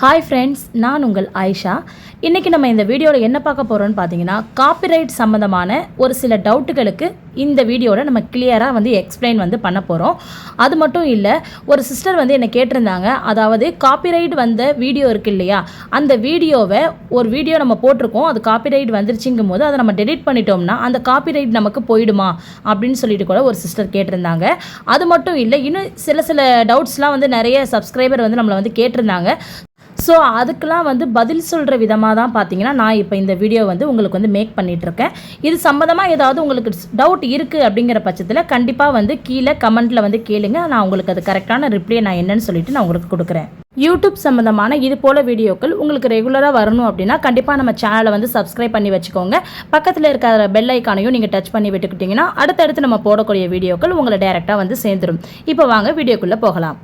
Hi friends, நான் உங்கள் ஆயிஷா. இன்றைக்கி நம்ம இந்த வீடியோவில் என்ன பார்க்க போகிறோன்னு பார்த்தீங்கன்னா, காப்பிரைட் சம்மந்தமான ஒரு சில டவுட்டுகளுக்கு இந்த வீடியோவில் நம்ம கிளியராக எக்ஸ்பிளைன் பண்ண போகிறோம். அது மட்டும் இல்லை, ஒரு சிஸ்டர் என்னை கேட்டிருந்தாங்க. அதாவது காப்பிரைட் வந்த வீடியோ இருக்குது இல்லையா, அந்த வீடியோவை ஒரு வீடியோ நம்ம போட்டிருக்கோம், அது காப்பிரைட் வந்துருச்சுங்கும் போது அதை நம்ம டெலிட் பண்ணிட்டோம்னா அந்த காப்பிரைட் நமக்கு போயிடுமா அப்படின்னு சொல்லிட்டு கூட ஒரு சிஸ்டர் கேட்டிருந்தாங்க. அது மட்டும் இல்லை, இன்னும் சில டவுட்ஸ்லாம் நிறைய சப்ஸ்கிரைபர் நம்மளை கேட்டிருந்தாங்க. ஸோ அதுக்கெலாம் பதில் சொல்கிற விதமாக தான் பார்த்தீங்கன்னா நான் இப்போ இந்த வீடியோ உங்களுக்கு மேக் பண்ணிகிட்ருக்கேன். இது சம்மந்தமாக ஏதாவது உங்களுக்கு டவுட் இருக்குது அப்படிங்கிற பட்சத்தில் கண்டிப்பாக கீழே கமெண்ட்டில் கேளுங்க. நான் உங்களுக்கு அது கரெக்டான ரிப்ளை நான் என்னன்னு சொல்லிட்டு நான் உங்களுக்கு கொடுக்குறேன். யூடியூப் சம்மந்தமான இது போல் வீடியோக்கள் உங்களுக்கு ரெகுலராக வரணும் அப்படின்னா கண்டிப்பாக நம்ம சேனலை சப்ஸ்கிரைப் பண்ணி வச்சுக்கோங்க. பக்கத்தில் இருக்கிற பெல் ஐக்கானையும் நீங்கள் டச் பண்ணி விட்டுக்கிட்டிங்கன்னா அடுத்தடுத்து நம்ம போடக்கூடிய வீடியோக்கள் உங்களை டைரெக்டாக சேர்ந்துடும். இப்போ வாங்க வீடியோக்குள்ளே போகலாம்.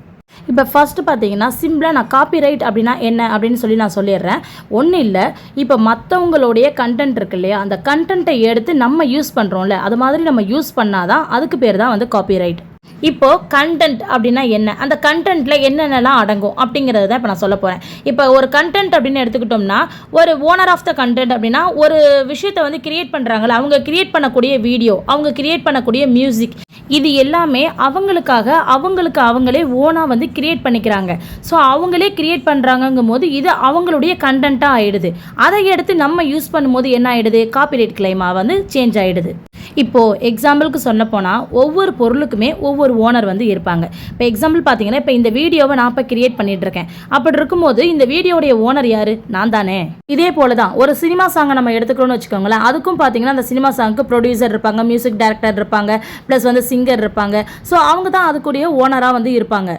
இப்போ ஃபஸ்ட்டு பார்த்தீங்கன்னா சிம்பிளாக நான் காப்பிரைட் அப்படின்னா என்ன அப்படின்னு சொல்லி நான் சொல்லிடுறேன். ஒன்றும் இல்லை, இப்போ மற்றவங்களுடைய கண்டென்ட் இருக்கு இல்லையா, அந்த கண்டென்ட்டை எடுத்து நம்ம யூஸ் பண்ணுறோம்ல, அது மாதிரி நம்ம யூஸ் பண்ணாதான் அதுக்கு பேர் தான் காப்பிரைட். இப்போது கண்டென்ட் அப்படின்னா என்ன, அந்த கண்டென்ட்டில் என்னென்னலாம் அடங்கும் அப்படிங்கிறது தான் இப்போ நான் சொல்ல போகிறேன். இப்போ ஒரு கண்டென்ட் அப்படின்னு எடுத்துக்கிட்டோம்னா, ஒரு ஓனர் ஆஃப் த கண்டென்ட் அப்படின்னா ஒரு விஷயத்தை கிரியேட் பண்ணுறாங்களா, அவங்க கிரியேட் பண்ணக்கூடிய வீடியோ, அவங்க கிரியேட் பண்ணக்கூடிய மியூசிக், இது எல்லாமே அவங்களே ஓனாக கிரியேட் பண்ணிக்கிறாங்க. ஸோ அவங்களே கிரியேட் பண்ணுறாங்கங்கும் போது இது அவங்களுடைய கண்டென்ட்டாக ஆகிடுது. அதை எடுத்து நம்ம யூஸ் பண்ணும்போது என்ன ஆகிடுது, காப்பிரைட் கிளைமாக சேஞ்ச் ஆகிடுது. இப்போது எக்ஸாம்பிளுக்கு சொல்ல போனால் ஒவ்வொரு பொருளுக்குமே ஒவ்வொரு ஓனர் இருப்பாங்க. இப்போ எக்ஸாம்பிள் பார்த்தீங்கன்னா, இப்போ இந்த வீடியோவை நான் இப்போ கிரியேட் பண்ணிகிட்ருக்கேன். அப்படி இருக்கும்போது இந்த வீடியோடைய ஓனர் யார், நான் தானே. இதே போல தான் ஒரு சினிமா சாங்கை நம்ம எடுத்துக்கணும்னு வச்சுக்கோங்களேன். அதுக்கும் பார்த்தீங்கன்னா அந்த சினிமா சாங்க்கு ப்ரொடியூசர் இருப்பாங்க, மியூசிக் டைரக்டர் இருப்பாங்க, ப்ளஸ் சிங்கர் இருப்பாங்க. ஸோ அவங்க தான் அதுக்குரிய ஓனராக இருப்பாங்க.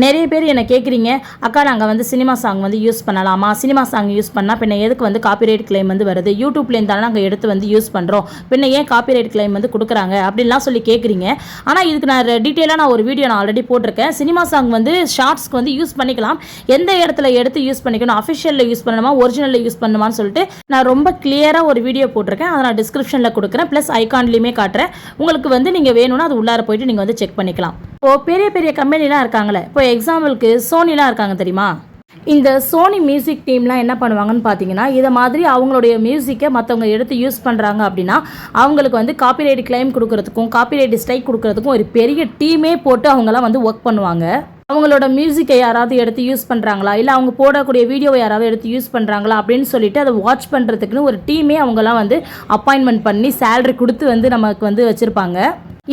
நிறைய பேர் என்னை கேட்குறீங்க, அக்கா நாங்கள் சினிமா சாங் யூஸ் பண்ணலாமா, சினிமா சாங் யூஸ் பண்ணால் பின்ன எதுக்கு காப்பிரைட் கிளைம் வருது, யூடியூப்லேருந்து தானே நாங்கள் எடுத்து யூஸ் பண்ணுறோம், பின்ன ஏன் காப்பிரைட் கிளைம் கொடுக்குறாங்க அப்படின்லாம் சொல்லி கேட்குறீங்க. ஆனால் இதுக்கு நான் டீட்டெயிலாக ஒரு வீடியோ நான் ஆல்ரெடி போட்டிருக்கேன். சினிமா சாங் ஷார்ட்ஸ்க்கு யூஸ் பண்ணிக்கலாம், எந்த இடத்துல எடுத்து யூஸ் பண்ணிக்கணும், அஃபிஷியலில் யூஸ் பண்ணணுமா ஒரிஜினலில் யூஸ் பண்ணணுமான்னு சொல்லிட்டு நான் ரொம்ப கிளியராக ஒரு வீடியோ போட்டிருக்கேன். அதை நான் டிஸ்கிரிப்ஷனில் கொடுக்குறேன், ப்ளஸ் ஐகான்லேயுமே காட்டுறேன். உங்களுக்கு நீங்கள் வேணும்னா அது உள்ளார போயிட்டு நீங்கள் செக் பண்ணிக்கலாம். இப்போது பெரிய பெரிய கம்பெனிலாம் இருக்காங்களே, இப்போ எக்ஸாம்பிளுக்கு சோனிலாம் இருக்காங்க தெரியுமா. இந்த சோனி மியூசிக் டீம்லாம் என்ன பண்ணுவாங்கன்னு பார்த்தீங்கன்னா, இதை மாதிரி அவங்களுடைய மியூசிக்கை மற்றவங்க எடுத்து யூஸ் பண்ணுறாங்க அப்படின்னா அவங்களுக்கு காப்பிரைட் கிளைம் கொடுக்கறதுக்கும் காப்பிரைட் ஸ்ட்ரைக் கொடுக்கறதுக்கும் ஒரு பெரிய டீமே போட்டு அவங்களாம் ஒர்க் பண்ணுவாங்க. அவங்களோட மியூசிக்கை யாராவது எடுத்து யூஸ் பண்ணுறாங்களா, இல்லை அவங்க போடக்கூடிய வீடியோவை யாராவது எடுத்து யூஸ் பண்ணுறாங்களா அப்படின்னு சொல்லிட்டு அதை வாட்ச் பண்ணுறதுக்குன்னு ஒரு டீமே அவங்களாம் அப்பாயின்மெண்ட் பண்ணி சேலரி கொடுத்து நமக்கு வச்சுருப்பாங்க.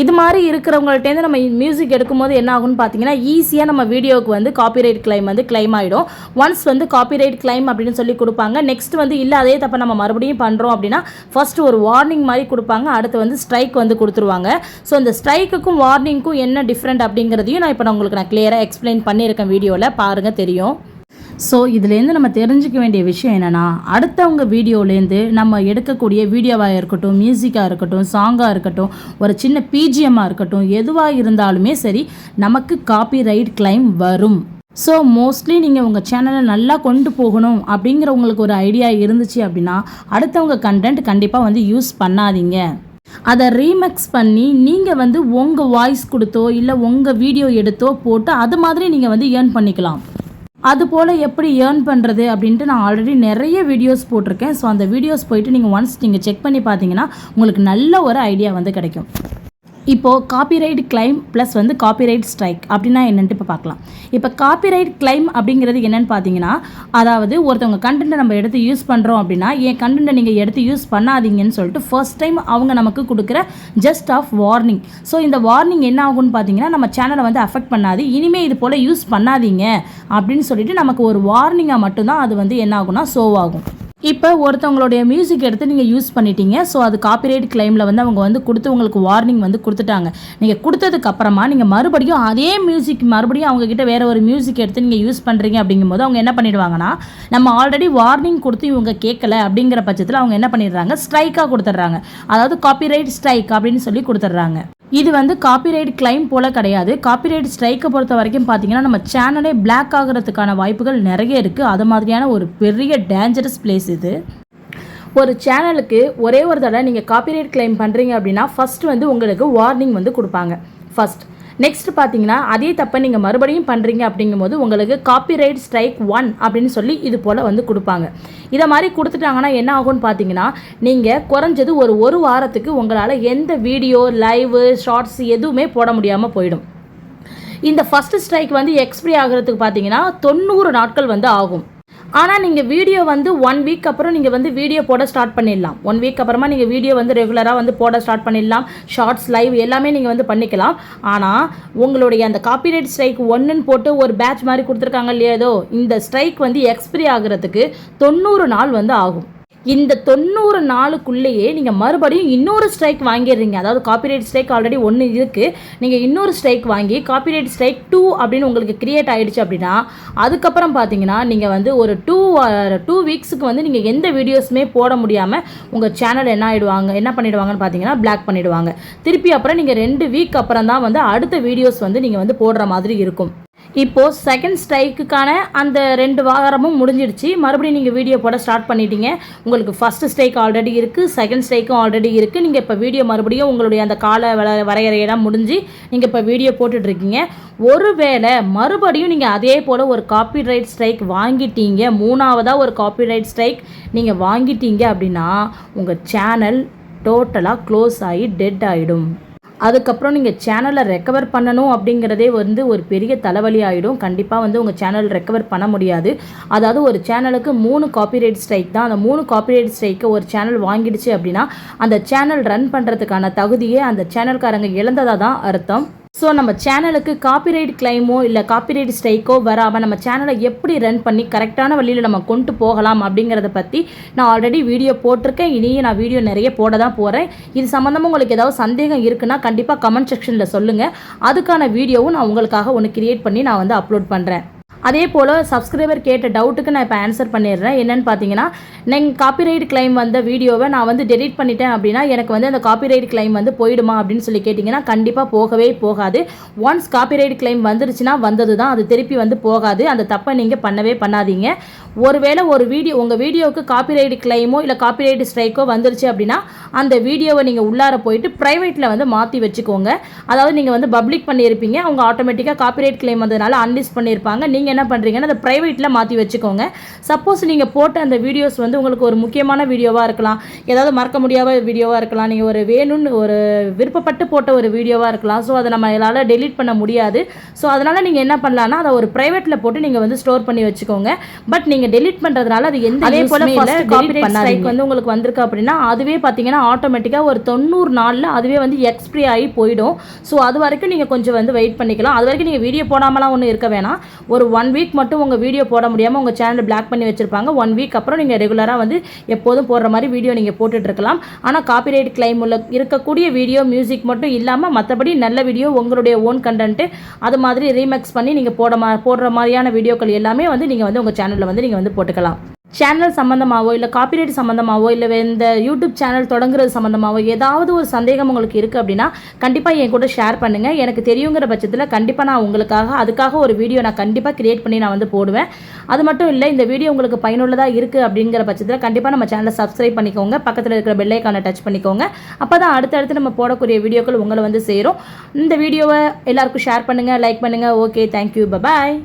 இது மாதிரி இருக்கிறவங்கள்ட்டேருந்து நம்ம மியூசிக் எடுக்கும்போது என்ன ஆகும்னு பார்த்தீங்கன்னா, ஈஸியாக நம்ம வீடியோவுக்கு காப்பிரைட் கிளைம் கிளைம் ஆகிடும். ஒன்ஸ் காப்பிரைட் கிளைம் அப்படின்னு சொல்லி கொடுப்பாங்க. நெக்ஸ்ட் இல்லை அதே தப்பை நம்ம மறுபடியும் பண்ணுறோம் அப்படின்னா ஃபர்ஸ்ட் ஒரு வார்னிங் மாதிரி கொடுப்பாங்க, அடுத்து ஸ்ட்ரைக் கொடுத்துருவாங்க. ஸோ இந்த ஸ்ட்ரைக்குக்கும் வார்னிங்க்கும் என்ன டிஃப்ரெண்ட் அப்படிங்கிறதையும் நான் இப்போ உங்களுக்கு கிளியராக எக்ஸ்பிளைன் பண்ணியிருக்கேன். வீடியோவில் பாருங்கள், தெரியும். ஸோ இதுலேருந்து நம்ம தெரிஞ்சிக்க வேண்டிய விஷயம் என்னென்னா, அடுத்தவங்க வீடியோலேருந்து நம்ம எடுக்கக்கூடிய வீடியோவாக இருக்கட்டும், மியூசிக்காக இருக்கட்டும், சாங்காக இருக்கட்டும், ஒரு சின்ன பிஜிஎம்மாக இருக்கட்டும், எதுவாக இருந்தாலுமே சரி நமக்கு காப்பிரைட் கிளைம் வரும். ஸோ மோஸ்ட்லி நீங்கள் உங்கள் சேனலை நல்லா கொண்டு போகணும் அப்படிங்கிற உங்களுக்கு ஒரு ஐடியா இருந்துச்சு அப்படின்னா அடுத்தவங்க கண்டென்ட் கண்டிப்பாக யூஸ் பண்ணாதீங்க. அதை ரீமிக்ஸ் பண்ணி நீங்கள் உங்கள் வாய்ஸ் கொடுத்தோ இல்லை உங்கள் வீடியோ எடுத்தோ போட்டு அது மாதிரி நீங்கள் ஏர்ன் பண்ணிக்கலாம். அதுபோல் எப்படி ஏர்ன் பண்ணுறது அப்படின்ட்டு நான் ஆல்ரெடி நிறைய வீடியோஸ் போட்டிருக்கேன். ஸோ அந்த வீடியோஸ் போயிட்டு நீங்கள் செக் பண்ணி பார்த்தீங்கன்னா உங்களுக்கு நல்ல ஒரு ஐடியா கிடைக்கும். இப்போது copyright claim plus copyright strike அப்படின்னா என்னென்ட்டு இப்போ பார்க்கலாம். இப்போ காப்பிரைட் கிளைம் அப்படிங்கிறது என்னென்னு பார்த்தீங்கன்னா, அதாவது ஒருத்தவங்க கண்டென்ட்டை நம்ம எடுத்து யூஸ் பண்ணுறோம் அப்படின்னா என் கண்டென்ட்டை நீங்கள் எடுத்து யூஸ் பண்ணாதீங்கன்னு சொல்லிட்டு ஃபர்ஸ்ட் டைம் அவங்க நமக்கு கொடுக்குற ஜஸ்ட் ஆஃப் வார்னிங். ஸோ இந்த வார்னிங் என்ன ஆகும்னு பார்த்தீங்கன்னா, நம்ம சேனலை அஃபெக்ட் பண்ணாது, இனிமேல் இது போல் யூஸ் பண்ணாதீங்க அப்படின்னு சொல்லிட்டு நமக்கு ஒரு வார்னிங்காக மட்டும்தான் அது என்ன ஆகும்னா ஷோ ஆகும். இப்போ ஒருத்தவங்களுடைய மியூசிக் எடுத்து நீங்கள் யூஸ் பண்ணிட்டீங்க. ஸோ அது காப்பிரைட் கிளைமில் அவங்க கொடுத்து உங்களுக்கு வார்னிங் கொடுத்துட்டாங்க. நீங்கள் கொடுத்ததுக்கு அப்புறமா நீங்கள் மறுபடியும் அதே மியூசிக் மறுபடியும் அவங்கக்கிட்ட வேறு ஒரு மியூசிக் எடுத்து நீங்கள் யூஸ் பண்ணுறீங்க அப்படிங்கும்போது அவங்க என்ன பண்ணிடுவாங்கன்னா, நம்ம ஆல்ரெடி வார்னிங் கொடுத்து இவங்க கேட்கல அப்படிங்கிற பட்சத்தில் அவங்க என்ன பண்ணிடுறாங்க, ஸ்ட்ரைக்காக கொடுத்துட்றாங்க. அதாவது காப்பிரைட் ஸ்ட்ரைக் அப்படின்னு சொல்லி கொடுத்துட்றாங்க. இது காப்பிரைட் கிளைம் போல் கிடையாது. காப்பிரைட் ஸ்ட்ரைக்கை பொறுத்த வரைக்கும் பார்த்தீங்கன்னா நம்ம சேனலே பிளாக் ஆகிறதுக்கான வாய்ப்புகள் நிறைய இருக்குது. அது மாதிரியான ஒரு பெரிய டேஞ்சரஸ் பிளேஸ் இது. ஒரு சேனலுக்கு ஒரே ஒரு தடவை நீங்கள் காப்பிரைட் கிளைம் பண்ணுறீங்க அப்படின்னா ஃபஸ்ட்டு உங்களுக்கு வார்னிங் கொடுப்பாங்க. ஃபஸ்ட் நெக்ஸ்ட் பார்த்தீங்கன்னா அதே தப்பை நீங்கள் மறுபடியும் பண்ணுறீங்க அப்படிங்கும்போது உங்களுக்கு காப்பிரைட் ஸ்ட்ரைக் 1 அப்படின்னு சொல்லி இது போல் வந்து கொடுப்பாங்க. இதை மாதிரி கொடுத்துட்டாங்கன்னா என்ன ஆகும்னு பார்த்தீங்கன்னா நீங்கள் குறைஞ்சது ஒரு வாரத்துக்கு உங்களால் எந்த வீடியோ லைவ் ஷார்ட்ஸ் எதுவுமே போட முடியாமல் போயிடும். இந்த ஃபஸ்ட்டு ஸ்ட்ரைக் வந்து எக்ஸ்பிரி ஆகிறதுக்கு பார்த்தீங்கன்னா 90 நாட்கள் வந்து ஆகும். ஆனால் நீங்கள் வீடியோ வந்து 1 வீக் அப்புறம் நீங்கள் வந்து வீடியோ போட ஸ்டார்ட் பண்ணிடலாம். 1 வீக் அப்புறமா நீங்கள் வீடியோ வந்து ரெகுலராக வந்து போட ஸ்டார்ட் பண்ணிடலாம். ஷார்ட்ஸ் லைவ் எல்லாமே நீங்கள் வந்து பண்ணிக்கலாம். ஆனால் உங்களுடைய அந்த காப்பிரைட் ஸ்ட்ரைக் 1ன்னு போட்டு ஒரு பேட்ச் மாதிரி கொடுத்துருக்காங்க இல்லையா, ஏதோ இந்த ஸ்ட்ரைக் வந்து எக்ஸ்பிரி ஆகிறதுக்கு 90 நாள் வந்து ஆகும். இந்த 90 நாளுக்குள்ளேயே நீங்கள் மறுபடியும் இன்னொரு ஸ்ட்ரைக் வாங்கிடுறீங்க. அதாவது காப்பிரைட் ஸ்ட்ரைக் ஆல்ரெடி 1 இருக்குது, நீங்கள் இன்னொரு ஸ்ட்ரைக் வாங்கி காப்பிரைட் ஸ்ட்ரைக் 2 அப்படின்னு உங்களுக்கு கிரியேட் ஆகிடுச்சு அப்படின்னா அதுக்கப்புறம் பார்த்தீங்கன்னா நீங்கள் வந்து ஒரு 2 வீக்ஸுக்கு வந்து நீங்கள் எந்த வீடியோஸுமே போட முடியாமல் உங்கள் சேனல் என்ன பண்ணிடுவாங்கன்னு பார்த்தீங்கன்னா பிளாக் பண்ணிவிடுவாங்க. திருப்பி அப்புறம் நீங்கள் 2 வீக் அப்புறம் தான் வந்து அடுத்த வீடியோஸ் வந்து நீங்கள் வந்து போடுற மாதிரி இருக்கும். இப்போது செகண்ட் ஸ்ட்ரைக்குக்கான அந்த 2 வாரமும் முடிஞ்சிடுச்சு. மறுபடியும் நீங்கள் வீடியோ போட ஸ்டார்ட் பண்ணிட்டீங்க. உங்களுக்கு ஃபஸ்ட்டு ஸ்ட்ரைக் ஆல்ரெடி இருக்குது, செகண்ட் ஸ்ட்ரைக்கும் ஆல்ரெடி இருக்குது. நீங்கள் இப்போ வீடியோ மறுபடியும் உங்களுடைய அந்த கால வரையறையெல்லாம் முடிஞ்சு நீங்கள் இப்போ வீடியோ போட்டுட்ருக்கீங்க. ஒருவேளை மறுபடியும் நீங்கள் அதே போல் ஒரு காப்பிரைட் ஸ்ட்ரைக் வாங்கிட்டீங்க, 3ஆவதாக ஒரு காப்பிரைட் ஸ்ட்ரைக் நீங்கள் வாங்கிட்டீங்க அப்படின்னா உங்கள் சேனல் டோட்டலாக க்ளோஸ் ஆகி டெட் ஆகிடும். அதுக்கப்புறம் நீங்கள் சேனலை ரெக்கவர் பண்ணணும் அப்படிங்கிறதே வந்து ஒரு பெரிய தலைவலி ஆகிடும். கண்டிப்பாக வந்து உங்கள் சேனல் ரெக்கவர் பண்ண முடியாது. அதாவது ஒரு சேனலுக்கு 3 காப்பிரைட் ஸ்ட்ரைக் தான். அந்த 3 காப்பிரைட் ஸ்ட்ரைக்கை ஒரு சேனல் வாங்கிடுச்சு அப்படின்னா அந்த சேனல் ரன் பண்ணுறதுக்கான தகுதியே அந்த சேனல்காரங்க இழந்ததாக தான் அர்த்தம். ஸோ நம்ம சேனலுக்கு காப்பிரைட் கிளைமோ இல்லை காப்பிரைட் ஸ்ட்ரைக்கோ வராமல் நம்ம சேனலை எப்படி ரன் பண்ணி கரெக்டான வழியில் நம்ம கொண்டு போகலாம் அப்படிங்கிறத பற்றி நான் ஆல்ரெடி வீடியோ போட்டிருக்கேன். இனியும் நான் வீடியோ நிறைய போட தான் போகிறேன். இது சம்மந்தமாக உங்களுக்கு ஏதாவது சந்தேகம் இருக்குன்னா கண்டிப்பாக கமெண்ட் செக்ஷனில் சொல்லுங்கள். அதுக்கான வீடியோவும் நான் உங்களுக்காக ஒன்று கிரியேட் பண்ணி நான் வந்து அப்லோட் பண்ணுறேன். அதே போல் சப்ஸ்கிரைபர் கேட்ட டவுட்டுக்கு நான் இப்போ ஆன்சர் பண்ணிடுறேன். என்னென்னு பார்த்தீங்கன்னா, நீங்கள் காப்பிரைட் கிளைம் வந்த வீடியோவை நான் வந்து டெலிட் பண்ணிட்டேன் அப்படின்னா எனக்கு வந்து அந்த காப்பிரைட் கிளைம் வந்து போயிடுமா அப்படின்னு சொல்லி கேட்டிங்கன்னா கண்டிப்பாக போகவே போகாது. ஒன்ஸ் காப்பிரைட் கிளைம் வந்துருச்சுன்னா வந்தது தான், அது திருப்பி வந்து போகாது. அந்த தப்பை நீங்கள் பண்ணவே பண்ணாதீங்க. ஒருவேளை உங்கள் வீடியோவுக்கு காப்பிரைட் கிளைமோ இல்லை காப்பிரைட் ஸ்ட்ரைக்கோ வந்துருச்சு அப்படின்னா அந்த வீடியோவை நீங்கள் உள்ளார போயிட்டு ப்ரைவேட்டில் வந்து மாற்றி வச்சுக்கோங்க. அதாவது நீங்கள் வந்து பப்ளிக் பண்ணியிருப்பீங்க, அவங்க ஆட்டோமேட்டிக்காக காப்பிரைட் கிளைம் வந்ததுனால அன்லிஸ்ட் பண்ணியிருப்பாங்க. நீங்கள் என்ன பண்ணுறீங்கன்னா அதை ப்ரைவேட்டில் மாற்றி வச்சுக்கோங்க. சப்போஸ் நீங்கள் போட்ட அந்த வீடியோஸ் வந்து உங்களுக்கு ஒரு முக்கியமான வீடியோவாக இருக்கலாம், ஏதாவது மறக்க முடியாத வீடியோவாக இருக்கலாம், நீங்கள் ஒரு விருப்பப்பட்டு போட்ட ஒரு வீடியோவாக இருக்கலாம். ஸோ அதை நம்மளால் டெலீட் பண்ண முடியாது. ஸோ அதனால் நீங்கள் என்ன பண்ணலான்னா அதை ஒரு ப்ரைவேட்டில் போட்டு நீங்கள் வந்து ஸ்டோர் பண்ணி வச்சுக்கோங்க. பட் நீங்கள் டெலீட் பண்ணுறதுனால அது எந்த அதே போல் காப்பிரைட் ஸ்ட்ரைக் வந்து உங்களுக்கு வந்திருக்கு அப்படின்னா அதுவே பார்த்தீங்கன்னா ஆட்டோமேட்டிக்காக ஒரு 90 நாளில் அதுவே வந்து எக்ஸ்பிரி ஆகி போயிடும். ஸோ அது வரைக்கும் நீங்கள் கொஞ்சம் வந்து வெயிட் பண்ணிக்கலாம். அது வரைக்கும் நீங்கள் வீடியோ போடாமலாம் ஒன்றும் இருக்க வேணாம். ஒரு 1 வீக் மட்டும் உங்கள் வீடியோ போட முடியாமல் உங்கள் சேனல் பிளாக் பண்ணி வச்சுருப்பாங்க. 1 வீக் அப்புறம் நீங்கள் ரெகுலராக வந்து எப்போதும் போடுற மாதிரி வீடியோ நீங்கள் போட்டுட்ருக்கலாம். ஆனால் காப்பிரைட் கிளைம் இருக்கக்கூடிய வீடியோ மியூசிக் மட்டும் இல்லாமல் மற்றபடி நல்ல வீடியோ உங்களுடைய ஓன் கண்டென்ட்டு அது மாதிரி ரீமேக்ஸ் பண்ணி நீங்கள் போடுற மாதிரியான வீடியோக்கள் எல்லாமே வந்து நீங்கள் வந்து உங்கள் சேனலில் வந்து நீங்கள் வந்து போட்டுக்கலாம். சேனல் சம்மந்தமாகவோ இல்லை காப்பிரைட் சம்மந்தமாகவோ இல்லை இந்த யூடியூப் சேனல் தொடங்குறது சம்மந்தமாகவோ ஏதாவது ஒரு சந்தேகம் உங்களுக்கு இருக்குது அப்படின்னா கண்டிப்பாக என் கூட ஷேர் பண்ணுங்கள். எனக்கு தெரியுங்கிற பட்சத்தில் கண்டிப்பாக நான் அதுக்காக ஒரு வீடியோ நான் கண்டிப்பாக கிரியேட் பண்ணி நான் வந்து போடுவேன். அது மட்டும் இல்லை, இந்த வீடியோ உங்களுக்கு பயனுள்ளதாக இருக்குது அப்படிங்கிற பட்சத்தில் கண்டிப்பாக நம்ம சேனலை சப்ஸ்கிரைப் பண்ணிக்கோங்க, பக்கத்தில் இருக்கிற பெல் ஐக்கானை டச் பண்ணிக்கோங்க. அப்போ தான் அடுத்தடுத்து நம்ம போடக்கூடிய வீடியோக்கள் உங்களை வந்து சேரும். இந்த வீடியோவை எல்லாருக்கும் ஷேர் பண்ணுங்கள், லைக் பண்ணுங்கள். ஓகே, தேங்க்யூ, பாய்.